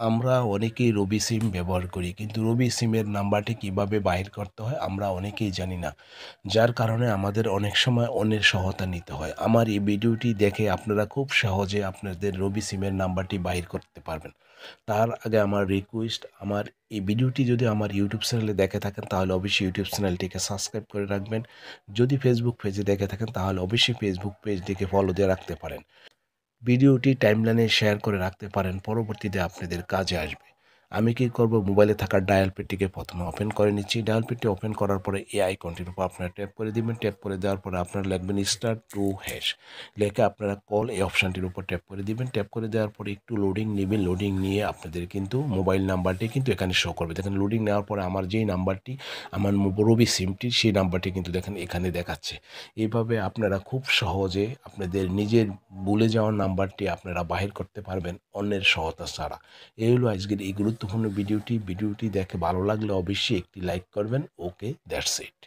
আমরা অনেকেই রবি সিম ব্যবহার করি, কিন্তু রবি সিমের নাম্বারটি কিভাবে বাইর করতে হয় আমরা অনেকেই জানি না, যার কারণে আমাদের অনেক সময় অন্যের সহায়তা নিতে হয়। আমার এই ভিডিওটি দেখে আপনারা খুব সহজে আপনাদের রবি সিমের নাম্বারটি বাইর করতে পারবেন। তার আগে আমার রিকোয়েস্ট, আমার এই ভিডিওটি যদি আমার ইউটিউব চ্যানেলে দেখে থাকেন তাহলে অবশ্যই ইউটিউব চ্যানেলটিকে সাবস্ক্রাইব করে রাখবেন। যদি ফেসবুক পেজে দেখে থাকেন তাহলে অবশ্যই ফেসবুক পেজটিকে ফলো দিয়ে রাখতে পারেন। ভিডিওটি টাইমলাইনে শেয়ার করে রাখতে পারেন, পরবর্তীতে আপনাদের কাজে আসবে। আমি কি করব, মোবাইলে থাকা ডায়াল প্যাডটিকে প্রথমে ওপেন করে নিচ্ছি। ডায়াল প্যাডটি ওপেন করার পরে এই আইকনটির উপর আপনারা ট্যাপ করে দিবেন। ট্যাপ করে দেওয়ার পরে আপনারা লিখবেন *2# লিখে আপনারা কল এই অপশানটির উপর ট্যাপ করে দিবেন। ট্যাপ করে দেওয়ার পরে একটু লোডিং নেবেন। লোডিং নিয়ে আপনাদের কিন্তু মোবাইল নাম্বারটি কিন্তু এখানে শো করবে। দেখেন লোডিং নেওয়ার পরে আমার যেই নাম্বারটি, আমার রবি সিমটি, সেই নাম্বারটি কিন্তু দেখেন এখানে দেখাচ্ছে। এইভাবে আপনারা খুব সহজে আপনাদের নিজের ভুলে যাওয়া নাম্বারটি আপনারা বাহির করতে পারবেন অন্যের সহায়তা ছাড়া। এই হলো আজকের এই গুরুত্বপূর্ণ ভিডিওটি। ভিডিওটি দেখে ভালো লাগলে অবশ্যই একটি লাইক করবেন। ওকে, দ্যাটস ইট।